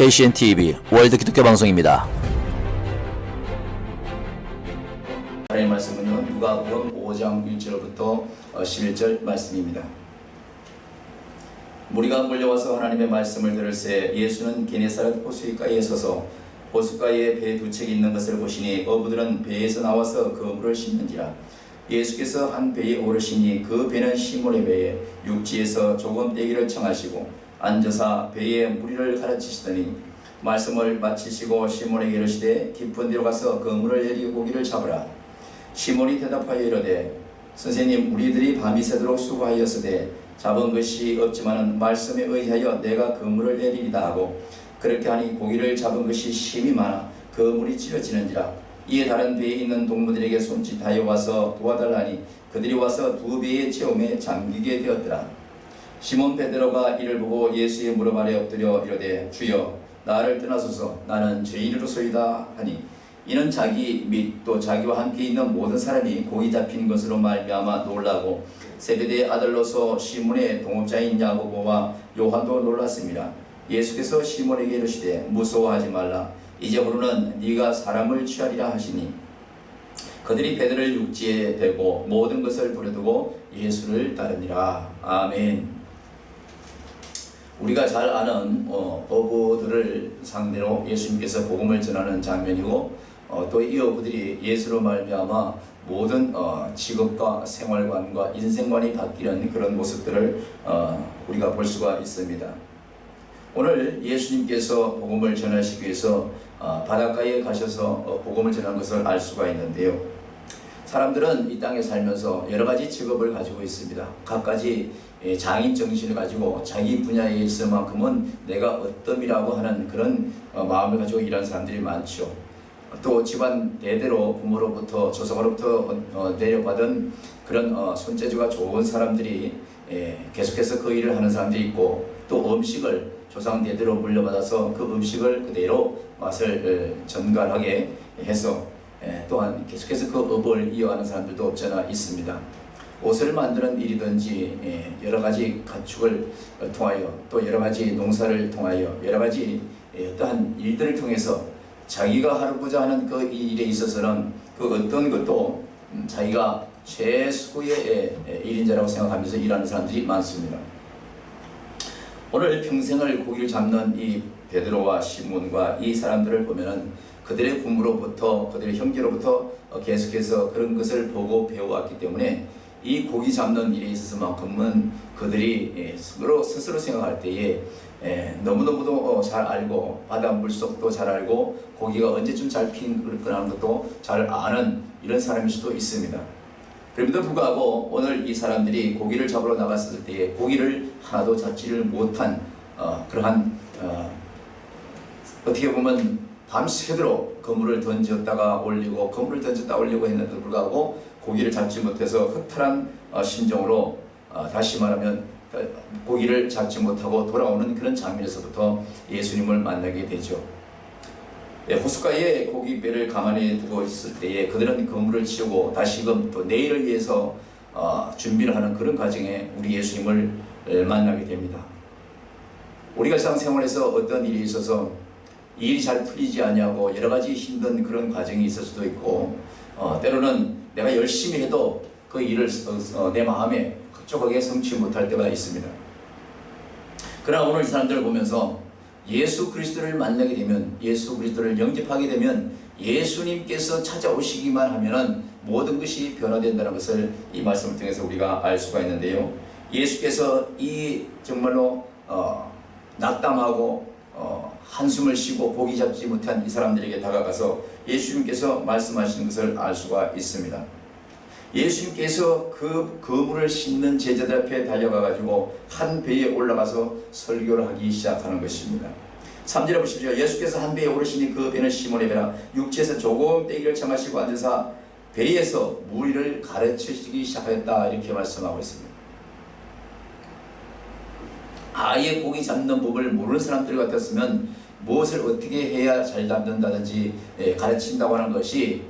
KCN-TV 월드 기독교 방송입니다. 하나님의 말씀은요, 누가복음 5장 1절부터 11절 말씀입니다. 무리가 몰려와서 하나님의 말씀을 들을새 예수는 게네사렛 호수가에 서서 호숫가에 배 두 척이 있는 것을 보시니 어부들은 배에서 나와서 그물을 씻는지라. 예수께서 한 배에 오르시니 그 배는 시몬의 배에 육지에서 조금 떼기를 청하시고 앉아서 배에 무리를 가르치시더니 말씀을 마치시고 시몬에게 이르시되 깊은 데로 가서 그물을 내리고 고기를 잡으라. 시몬이 대답하여 이르되 선생님, 우리들이 밤이 새도록 수고하였으되 잡은 것이 없지만은 말씀에 의하여 내가 그물을 내리리다 하고 그렇게 하니 고기를 잡은 것이 심히 많아 그물이 찢어지는지라. 이에 다른 배에 있는 동무들에게 손짓하여 와서 도와달라니 그들이 와서 두 배의 체험에 잠기게 되었더라. 시몬 베드로가 이를 보고 예수의 무릎 아래 엎드려 이르되 주여, 나를 떠나소서, 나는 죄인으로소이다 하니 이는 자기 및 또 자기와 함께 있는 모든 사람이 고기 잡힌 것으로 말미암아 놀라고 세베대의 아들로서 시몬의 동업자인 야고보와 요한도 놀랐습니다. 예수께서 시몬에게 이르시되 무서워하지 말라. 이제부로는 네가 사람을 취하리라 하시니 그들이 배들을 육지에 대고 모든 것을 버려두고 예수를 따르니라. 아멘. 우리가 잘 아는 어부들을 상대로 예수님께서 복음을 전하는 장면이고 또 이 어부들이 예수로 말미암아 모든 직업과 생활관과 인생관이 바뀌는 그런 모습들을 우리가 볼 수가 있습니다. 오늘 예수님께서 복음을 전하시기 위해서 바닷가에 가셔서 복음을 전하는 것을 알 수가 있는데요. 사람들은 이 땅에 살면서 여러 가지 직업을 가지고 있습니다. 각가지 장인 정신을 가지고 자기 분야에 있을만큼은 내가 어떠이라고 하는 그런 마음을 가지고 일하는 사람들이 많죠. 또 집안 대대로 부모로부터 조상으로부터 내려받은 그런 손재주가 좋은 사람들이 계속해서 그 일을 하는 사람들이 있고, 또 음식을 조상 대대로 물려받아서 그 음식을 그대로 맛을 전갈하게 해서 또한 계속해서 그 업을 이어가는 사람들도 없잖아 있습니다. 옷을 만드는 일이든지 여러 가지 가축을 통하여 또 여러 가지 농사를 통하여 여러 가지 어떠한 일들을 통해서 자기가 하고자 하는 그 일에 있어서는 그 어떤 것도 자기가 최수의 일인자라고 생각하면서 일하는 사람들이 많습니다. 오늘 평생을 고기를 잡는 이 베드로와 시몬과 이 사람들을 보면은 그들의 부모로부터 그들의 형제로부터 계속해서 그런 것을 보고 배워왔기 때문에 이 고기 잡는 일에 있어서만큼은 그들이 스스로 생각할 때에 너무너무도 잘 알고 바다 물속도 잘 알고 고기가 언제쯤 잡힌 거라는 것도 잘 아는 이런 사람일 수도 있습니다. 그럼에도 불구하고 오늘 이 사람들이 고기를 잡으러 나갔을 때에 고기를 하나도 잡지를 못한 그러한 어떻게 보면 밤새도록 그물을 던졌다가 올리고 그물을 던졌다 올리고 했는데도 불구하고 고기를 잡지 못해서 허탈한 심정으로 다시 말하면 고기를 잡지 못하고 돌아오는 그런 장면에서부터 예수님을 만나게 되죠. 호숫가에 고기배를 가만히 두고 있을 때에 그들은 그물을 치우고 다시금 또 내일을 위해서 준비를 하는 그런 과정에 우리 예수님을 만나게 됩니다. 우리가 일상생활에서 어떤 일이 있어서 이 일이 잘 풀리지 않냐고 여러 가지 힘든 그런 과정이 있을 수도 있고 때로는 내가 열심히 해도 그 일을 내 마음에 흡족하게 성취 못할 때가 있습니다. 그러나 오늘 이 사람들을 보면서 예수 그리스도를 만나게 되면, 예수 그리스도를 영접하게 되면 예수님께서 찾아오시기만 하면은 모든 것이 변화된다는 것을 이 말씀을 통해서 우리가 알 수가 있는데요. 예수께서 이 정말로 낙담하고 한숨을 쉬고 고기 잡지 못한 이 사람들에게 다가가서 예수님께서 말씀하시는 것을 알 수가 있습니다. 예수님께서 그 그물을 싣는 제자들 앞에 달려가가지고 한 배에 올라가서 설교를 하기 시작하는 것입니다. 3절에 보십시오. 예수께서 한 배에 오르시니 그 배는 시몬의 배라. 육지에서 조금 떼기를 청하시고 앉아서 배에서 무리를 가르치시기 시작했다, 이렇게 말씀하고 있습니다. 아예 고기 잡는 법을 모르는 사람들 같았으면 무엇을 어떻게 해야 잘 잡는다든지 가르친다고 하는 것이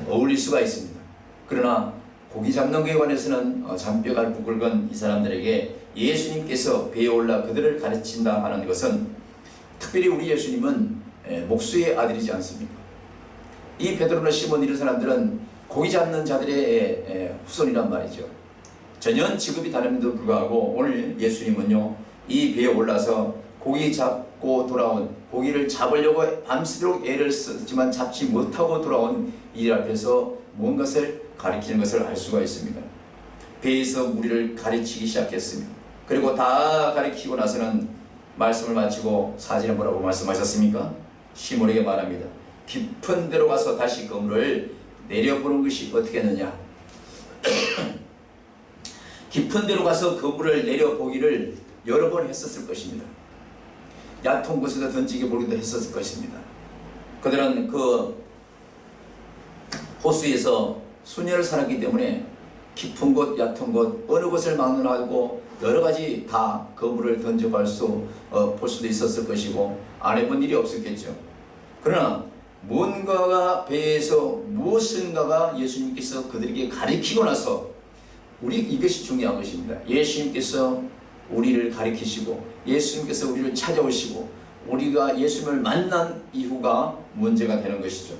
어울릴 수가 있습니다. 그러나 고기 잡는 것에 관해서는 잔뼈가 굵은 이 사람들에게 예수님께서 배에 올라 그들을 가르친다 하는 것은 특별히 우리 예수님은 목수의 아들이지 않습니까? 이 베드로나 시몬 이런 사람들은 고기 잡는 자들의 후손이란 말이죠. 전혀 직업이 다름에도 불구하고 오늘 예수님은요, 이 배에 올라서 고기 잡고 돌아온, 고기를 잡으려고 밤새도록 애를 쓰지만 잡지 못하고 돌아온 이 앞에서 무언가를 가리키는 것을 알 수가 있습니다. 배에서 무리를 가르치기 시작했습니다. 그리고 다 가르치고 나서는 말씀을 마치고 사진에 뭐라고 말씀하셨습니까? 시몬에게 말합니다. 깊은 데로 가서 다시 그물을 내려보는 것이 어떻게 하느냐. 깊은 데로 가서 그물을 내려보기를 여러 번 했었을 것입니다. 얕은 곳에서 던지게 보기도 했었을 것입니다. 그들은 그 호수에서 수년을 살았기 때문에 깊은 곳, 얕은 곳, 어느 곳을 막론하고 여러 가지 다 그물을 던져볼 볼 수도 있었을 것이고 안 해본 일이 없었겠죠. 그러나 뭔가가 배에서 무엇인가가 예수님께서 그들에게 가르치고 나서 이것이 중요한 것입니다. 예수님께서 우리를 가르치시고 예수님께서 우리를 찾아오시고 우리가 예수님을 만난 이후가 문제가 되는 것이죠.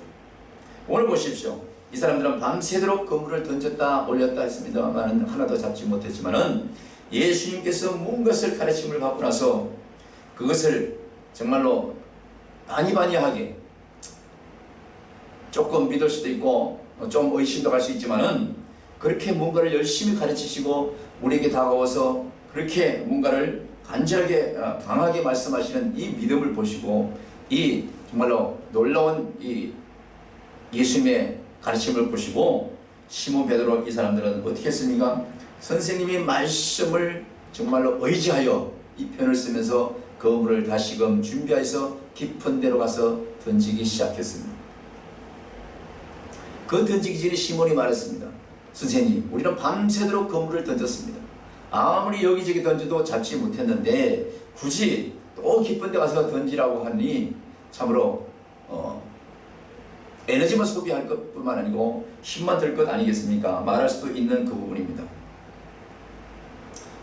오늘 보십시오. 이 사람들은 밤새도록 그물을 던졌다 올렸다 했습니다만 하나도 잡지 못했지만은 예수님께서 무엇을 가르침을 받고 나서 그것을 정말로 바니바니하게 조금 믿을 수도 있고 좀 의심도 할 수 있지만은 그렇게 뭔가를 열심히 가르치시고 우리에게 다가와서 그렇게 뭔가를 간절하게 강하게 말씀하시는 이 믿음을 보시고 이 정말로 놀라운 이 예수님의 가르침을 보시고 시몬 베드로 이 사람들은 어떻게 했습니까? 선생님이 말씀을 정말로 의지하여 이 편을 쓰면서 그물을 다시금 준비해서 깊은 데로 가서 던지기 시작했습니다. 그 던지기 전에 시몬이 말했습니다. 선생님, 우리는 밤새도록 그물을 던졌습니다. 아무리 여기저기 던져도 잡지 못했는데 굳이 또 깊은 데 가서 던지라고 하니 참으로 에너지만 소비할 것뿐만 아니고 힘만 들 것 아니겠습니까? 말할 수도 있는 그 부분입니다.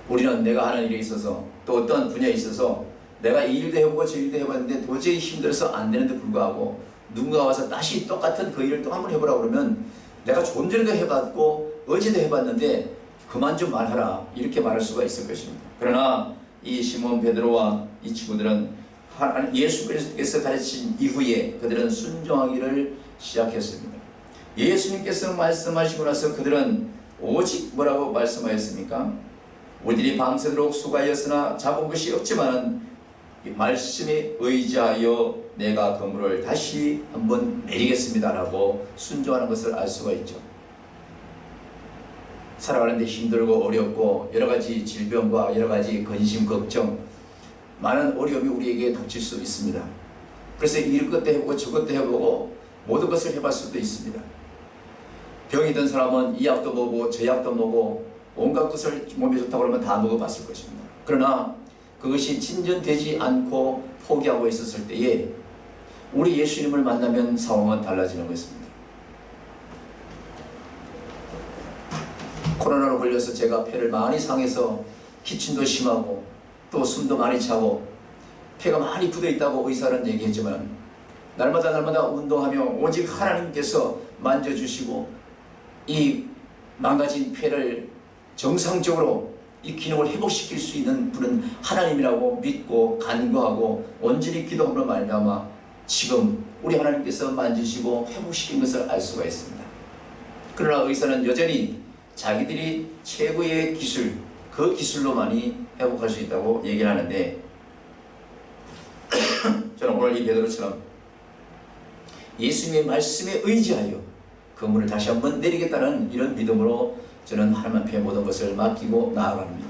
우리는 내가 하는 일에 있어서 또 어떤 분야에 있어서 내가 이 일도 해보고 저 일도 해봤는데 도저히 힘들어서 안 되는데 불구하고 누군가 와서 다시 똑같은 그 일을 또 한번 해보라고 그러면 내가 좀 전에도 해봤고 어제도 해봤는데 그만 좀 말하라 이렇게 말할 수가 있을 것입니다. 그러나 이 시몬 베드로와 이 친구들은 예수께서 가르친 이후에 그들은 순종하기를 시작했습니다. 예수님께서 말씀하시고 나서 그들은 오직 뭐라고 말씀하였습니까? 우리들이 밤새도록 수고하였으나 잡은 것이 없지만 말씀에 의지하여 내가 그물을 다시 한번 내리겠습니다 라고 순종하는 것을 알 수가 있죠. 살아가는데 힘들고 어렵고 여러가지 질병과 여러가지 근심, 걱정 많은 어려움이 우리에게 닥칠 수 있습니다. 그래서 이것도 해보고 저것도 해보고 모든 것을 해볼 수도 있습니다. 병이 든 사람은 이 약도 먹고 저 약도 먹고 온갖 것을 몸에 좋다고 그러면 다 먹어봤을 것입니다. 그러나 그것이 진전되지 않고 포기하고 있었을 때에 우리 예수님을 만나면 상황은 달라지는 것입니다. 코로나로 걸려서 제가 폐를 많이 상해서 기침도 심하고 또 숨도 많이 차고 폐가 많이 굳어 있다고 의사는 얘기했지만 날마다 운동하며 오직 하나님께서 만져주시고 이 망가진 폐를 정상적으로 이 기능을 회복시킬 수 있는 분은 하나님이라고 믿고 간구하고 온전히 기도함으로 말미암아 지금 우리 하나님께서 만지시고 회복시킨 것을 알 수가 있습니다. 그러나 의사는 여전히 자기들이 최고의 기술, 그 기술로만이 회복할 수 있다고 얘기를 하는데 저는 오늘 이 베드로처럼 예수님의 말씀에 의지하여 그물을 다시 한번 내리겠다는 이런 믿음으로 저는 하나님 앞에 모든 것을 맡기고 나아갑니다.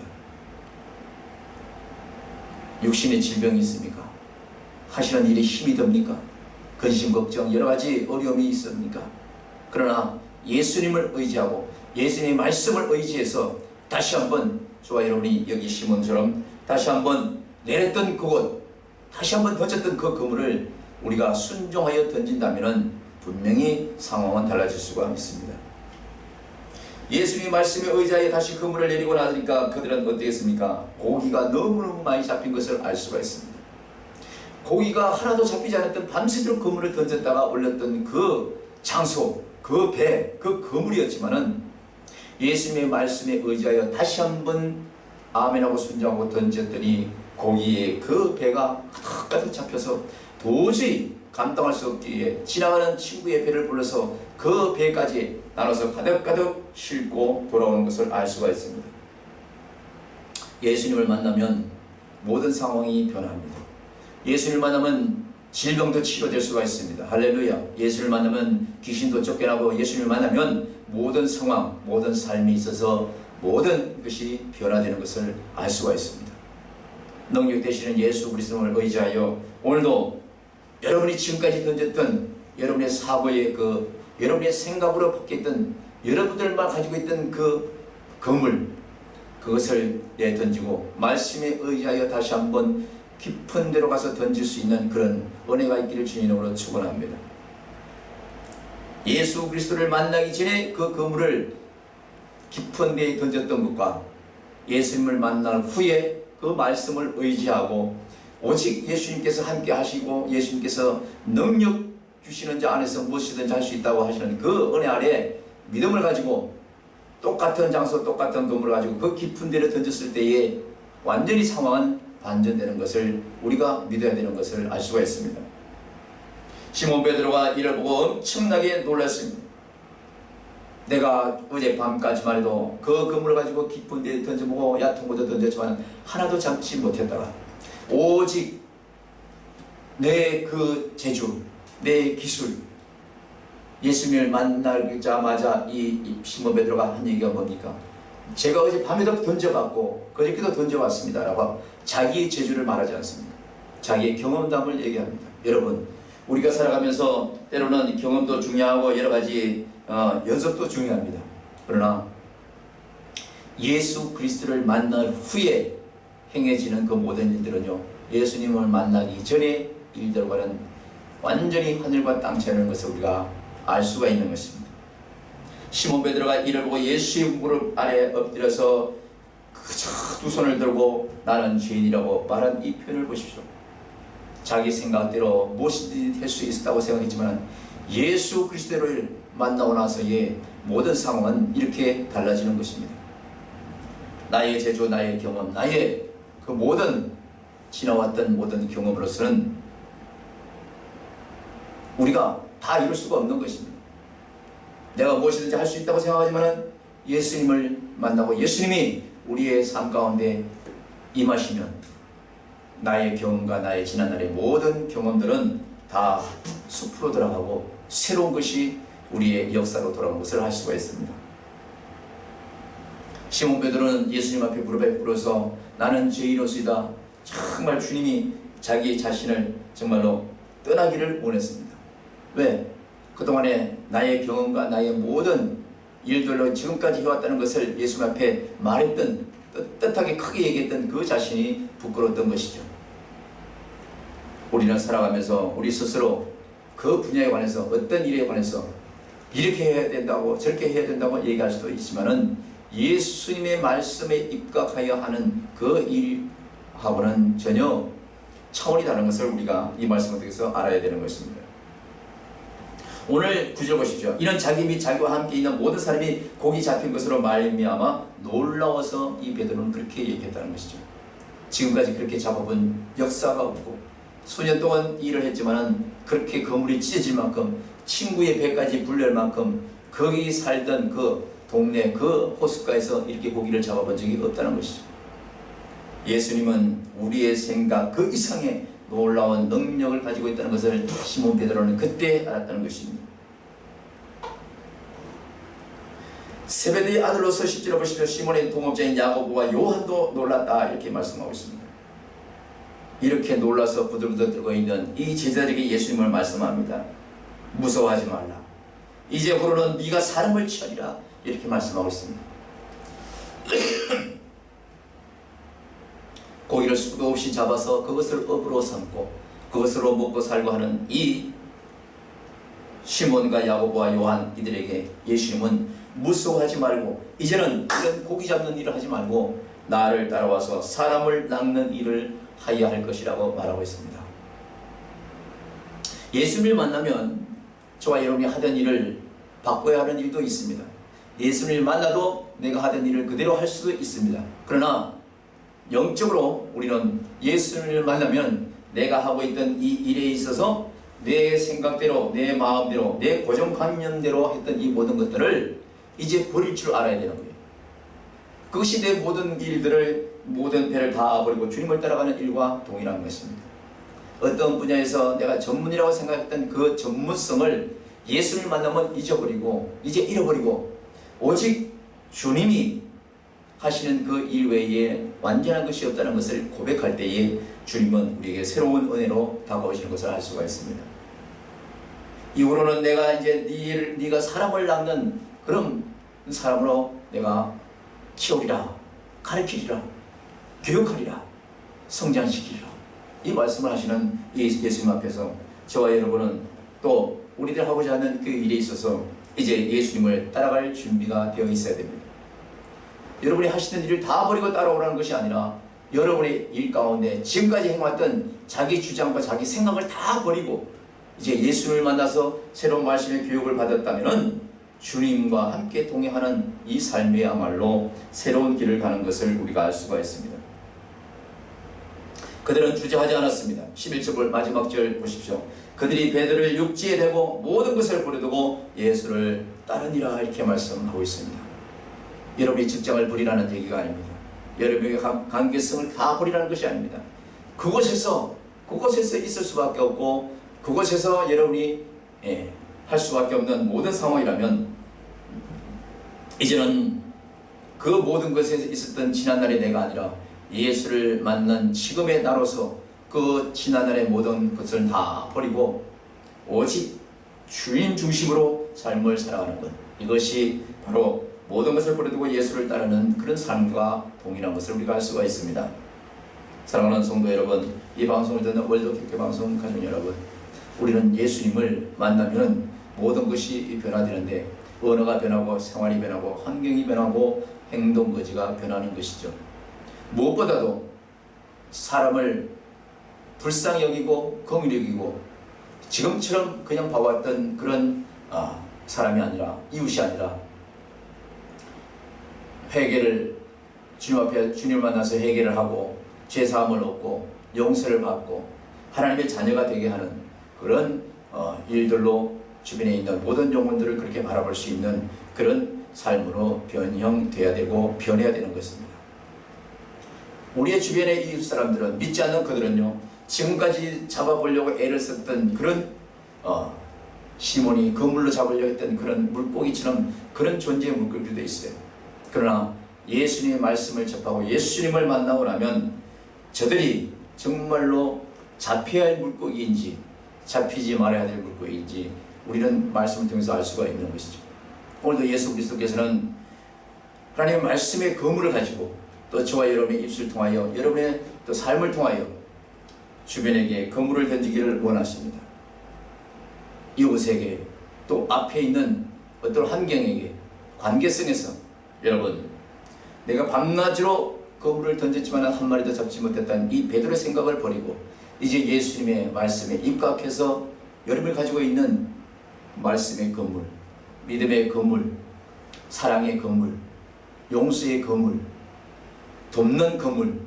육신의 질병이 있습니까? 하시는 일에 힘이 듭니까? 근심, 걱정, 여러 가지 어려움이 있습니까? 그러나 예수님을 의지하고 예수님의 말씀을 의지해서 다시 한번 저와 여러분이 여기 시몬처럼 다시 한번 내렸던 그곳, 다시 한번 던졌던 그 그물을 우리가 순종하여 던진다면 분명히 상황은 달라질 수가 있습니다. 예수님의 말씀에 의지하여 다시 그물을 내리고 나니까 그들은 어떻겠습니까? 고기가 너무너무 많이 잡힌 것을 알 수가 있습니다. 고기가 하나도 잡히지 않았던 밤새도록 그물을 던졌다가 올렸던 그 장소, 그 배, 그 그물이었지만은 예수님의 말씀에 의지하여 다시 한번 아멘하고 순종하고 던졌더니 고기에 그 배가 가득가득 잡혀서 도저히 감당할 수 없기에 지나가는 친구의 배를 불러서 그 배까지 나눠서 가득가득 싣고 돌아오는 것을 알 수가 있습니다. 예수님을 만나면 모든 상황이 변합니다. 예수님을 만나면 질병도 치료될 수가 있습니다. 할렐루야. 예수님을 만나면 귀신도 쫓겨나고, 예수님을 만나면 모든 상황, 모든 삶이 있어서 모든 것이 변화되는 것을 알 수가 있습니다. 능력 되시는 예수 그리스도를 의지하여 오늘도 여러분이 지금까지 던졌던 여러분의 사고의 여러분의 생각으로 벗겼던 여러분들만 가지고 있던 그 그물, 그것을 내던지고 말씀에 의지하여 다시 한번 깊은 데로 가서 던질 수 있는 그런 은혜가 있기를 주님 이름으로 축원합니다. 예수 그리스도를 만나기 전에 그 그물을 깊은 데에 던졌던 것과 예수님을 만난 후에 그 말씀을 의지하고 오직 예수님께서 함께 하시고 예수님께서 능력 주시는 자 안에서 무엇이든지 할 수 있다고 하시는 그 은혜 아래 믿음을 가지고 똑같은 장소 똑같은 그물을 가지고 그 깊은 데를 던졌을 때에 완전히 상황은 반전되는 것을 우리가 믿어야 되는 것을 알 수가 있습니다. 시몬 베드로가 이를 보고 엄청나게 놀랐습니다. 내가 어젯밤까지만 해도 그 그물을 가지고 깊은 데에 던져보고 얕은 곳에 던졌지만 하나도 잡지 못했다가 오직 내 그 재주, 내 기술, 예수님을 만나자마자 이 시몬 베드로가 한 얘기가 뭡니까? 제가 어제 밤에도 던져봤고 그저께도 던져봤습니다 라고 자기의 재주를 말하지 않습니다. 자기의 경험담을 얘기합니다. 여러분, 우리가 살아가면서 때로는 경험도 중요하고 여러 가지 연습도 중요합니다. 그러나 예수 그리스도를 만난 후에 행해지는 그 모든 일들은요, 예수님을 만나기 전에 일들과는 완전히 하늘과 땅 차이는 것을 우리가 알 수가 있는 것입니다. 시몬 베드로가 이를 보고 예수의 무릎 아래 엎드려서 그저 두 손을 들고 나는 죄인이라고 말한 이 표현을 보십시오. 자기 생각대로 무엇이든지 할 수 있었다고 생각했지만 예수 그리스도를 만나고 나서의 모든 상황은 이렇게 달라지는 것입니다. 나의 재주, 나의 경험, 나의 그 모든 지나왔던 모든 경험으로서는 우리가 다 이룰 수가 없는 것입니다. 내가 무엇이든지 할 수 있다고 생각하지만 예수님을 만나고 예수님이 우리의 삶 가운데 임하시면 나의 경험과 나의 지난날의 모든 경험들은 다 숲으로 돌아가고 새로운 것이 우리의 역사로 돌아오는 것을 알 수가 있습니다. 시몬 베드로는 예수님 앞에 무릎에 꿇어서 나는 죄인이로소이다. 정말 주님이 자기 자신을 정말로 떠나기를 원했습니다. 왜? 그동안에 나의 경험과 나의 모든 일들로 지금까지 해왔다는 것을 예수님 앞에 말했던, 떳떳하게 크게 얘기했던 그 자신이 부끄러웠던 것이죠. 우리는 살아가면서 우리 스스로 그 분야에 관해서 어떤 일에 관해서 이렇게 해야 된다고 저렇게 해야 된다고 얘기할 수도 있지만은 예수님의 말씀에 입각하여 하는 그 일하고는 전혀 차원이 다른 것을 우리가 이 말씀을 통해서 알아야 되는 것입니다. 오늘 구절 보십시오. 이는 자기 및 자기와 함께 있는 모든 사람이 고기 잡힌 것으로 말미암아 놀라워서 이 베드로는 그렇게 얘기했다는 것이죠. 지금까지 그렇게 잡아본 역사가 없고 수년 동안 일을 했지만은 그렇게 그물이 찢어질 만큼 친구의 배까지 불릴 만큼 거기 살던 그 동네 그 호숫가에서 이렇게 고기를 잡아본 적이 없다는 것이죠. 예수님은 우리의 생각 그 이상의 놀라운 능력을 가지고 있다는 것을 시몬 베드로는 그때 알았다는 것입니다. 세베대의 아들로서 10절에 보시면 시몬의 동업자인 야고보와 요한도 놀랐다 이렇게 말씀하고 있습니다. 이렇게 놀라서 부들부들 떨고 있는 이 제자들에게 예수님을 말씀합니다. 무서워하지 말라. 이제부로는 네가 사람을 취하리라 이렇게 말씀하고 있습니다. 고기를 수도 없이 잡아서 그것을 업으로 삼고 그것으로 먹고 살고 하는 이 시몬과 야고보와 요한 이들에게 예수님은 무서워하지 말고 이제는 이런 고기 잡는 일을 하지 말고 나를 따라와서 사람을 낚는 일을 하여야 할 것이라고 말하고 있습니다. 예수님을 만나면 저와 여러분이 하던 일을 바꿔야 하는 일도 있습니다. 예수님을 만나도 내가 하던 일을 그대로 할 수도 있습니다. 그러나 영적으로 우리는 예수님을 만나면 내가 하고 있던 이 일에 있어서 내 생각대로, 내 마음대로, 내 고정관념대로 했던 이 모든 것들을 이제 버릴 줄 알아야 되는 거예요. 그것이 내 모든 일들을, 모든 배를 다 버리고 주님을 따라가는 일과 동일한 것입니다. 어떤 분야에서 내가 전문이라고 생각했던 그 전문성을 예수를 만나면 잊어버리고, 이제 잃어버리고, 오직 주님이 하시는 그 일 외에 완전한 것이 없다는 것을 고백할 때에 주님은 우리에게 새로운 은혜로 다가오시는 것을 알 수가 있습니다. 이후로는 내가 이제 네가 사람을 낳는 그런 사람으로 내가 키우리라, 가르치리라, 교육하리라, 성장시키리라, 이 말씀을 하시는 예수님 앞에서 저와 여러분은 또 우리들 하고자 하는 그 일에 있어서 이제 예수님을 따라갈 준비가 되어 있어야 됩니다. 여러분이 하시는 일을 다 버리고 따라오라는 것이 아니라 여러분의 일 가운데 지금까지 해왔던 자기 주장과 자기 생각을 다 버리고 이제 예수님을 만나서 새로운 말씀의 교육을 받았다면 주님과 함께 동행하는 이 삶이야말로 새로운 길을 가는 것을 우리가 알 수가 있습니다. 그들은 주저하지 않았습니다. 11절 마지막 절 보십시오. 그들이 배들을 육지에 대고 모든 것을 버려두고 예수를 따르니라, 이렇게 말씀하고 있습니다. 여러분이 직장을 버리라는 얘기가 아닙니다. 여러분의 관계성을 다 버리라는 것이 아닙니다. 그곳에서 있을 수밖에 없고 그곳에서 여러분이 할 수밖에 없는 모든 상황이라면 이제는 그 모든 것에 있었던 지난날의 내가 아니라 예수를 만난 지금의 나로서 그 지난날의 모든 것을 다 버리고 오직 주인 중심으로 삶을 살아가는 것, 이것이 바로 모든 것을 버려두고 예수를 따르는 그런 삶과 동일한 것을 우리가 알 수가 있습니다. 사랑하는 성도 여러분, 이 방송을 듣는 월드교회 방송 가족 여러분, 우리는 예수님을 만나면 모든 것이 변화되는데 언어가 변하고 생활이 변하고 환경이 변하고 행동 거지가 변하는 것이죠. 무엇보다도 사람을 불쌍히 여기고 긍휼히 여기고 지금처럼 그냥 봐왔던 그런 사람이 아니라, 이웃이 아니라 회개를, 주님 앞에 주님을 만나서 회개를 하고 죄사함을 얻고 용서를 받고 하나님의 자녀가 되게 하는 그런 일들로 주변에 있는 모든 영혼들을 그렇게 바라볼 수 있는 그런 삶으로 변형돼야 되고 변해야 되는 것입니다. 우리의 주변의 이웃 사람들은, 믿지 않는 그들은요, 지금까지 잡아보려고 애를 썼던 그런 시몬이 그물로 잡으려고 했던 그런 물고기처럼 그런 존재의 물고기도 있어요. 그러나 예수님의 말씀을 접하고 예수님을 만나고 나면 저들이 정말로 잡혀야 할 물고기인지 잡히지 말아야 될 물고기인지 우리는 말씀을 통해서 알 수가 있는 것이죠. 오늘도 예수 그리스도께서는 하나님의 말씀의 그물을 가지고 또 저와 여러분의 입술을 통하여 여러분의 또 삶을 통하여 주변에게 그물을 던지기를 원하십니다. 이웃에게 또 앞에 있는 어떤 환경에게 관계성에서 여러분, 내가 밤낮으로 그물을 던졌지만 한 마리도 잡지 못했다는 이 베드로의 생각을 버리고 이제 예수님의 말씀에 입각해서 여러분이 가지고 있는 말씀의 그물, 믿음의 그물, 사랑의 그물, 용서의 그물, 돕는 그물,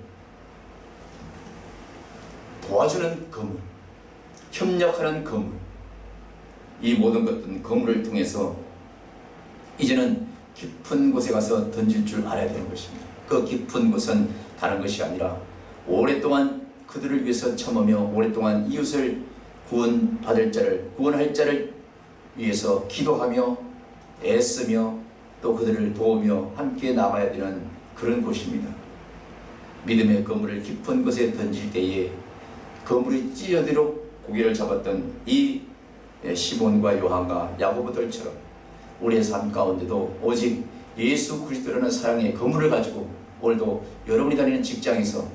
도와주는 그물, 협력하는 그물, 이 모든 것들은 그물을 통해서 이제는 깊은 곳에 가서 던질 줄 알아야 되는 것입니다. 그 깊은 곳은 다른 것이 아니라 오랫동안 그들을 위해서 참으며 오랫동안 이웃을 구원할 자를 위해서 기도하며 애쓰며 또 그들을 도우며 함께 나가야 되는 그런 곳입니다. 믿음의 그물을 깊은 곳에 던질 때에 그물이 찢어지도록 고개를 잡았던 이 시몬과 요한과 야고보들처럼 우리의 삶 가운데도 오직 예수 그리스도라는 사랑의 그물을 가지고 오늘도 여러분이 다니는 직장에서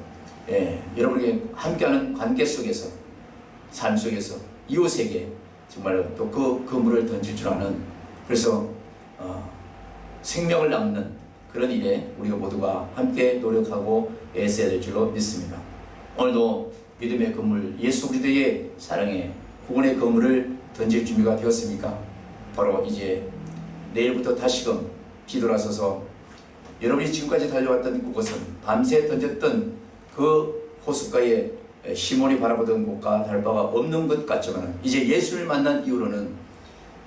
여러분에게 함께하는 관계 속에서 삶 속에서 이웃에게 정말 또 그 그물을 던질 줄 아는, 그래서 생명을 낳는 그런 일에 우리가 모두가 함께 노력하고 애써야 될 줄로 믿습니다. 오늘도 믿음의 그물 예수 그리스도의 사랑의 구원의 그물을 던질 준비가 되었습니까? 바로 이제 내일부터 다시금 뒤돌아서서 여러분이 지금까지 달려왔던 그곳은 밤새 던졌던 그 호숫가에 시몬이 바라보던 곳과 다를 바가 없는 것 같지만 이제 예수를 만난 이후로는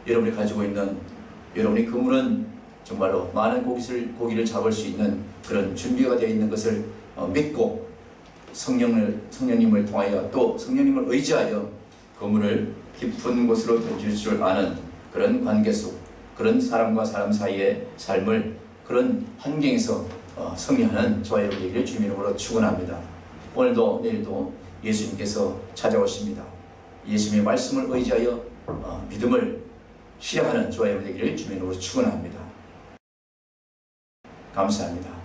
여러분이 가지고 있는 여러분의 그물은 정말로 많은 고기를 잡을 수 있는 그런 준비가 되어 있는 것을 믿고 성령님을 통하여 또 성령님을 의지하여 그물을 깊은 곳으로 던질 줄 아는 그런 관계 속 그런 사람과 사람 사이의 삶을 그런 환경에서 승리하는 저와 여러분에게 주님의 이름으로 축원합니다. 오늘도 내일도 예수님께서 찾아오십니다. 예수님의 말씀을 의지하여 믿음을 실행하는 저와 여러분에게 주님의 이름으로 축원합니다. 감사합니다.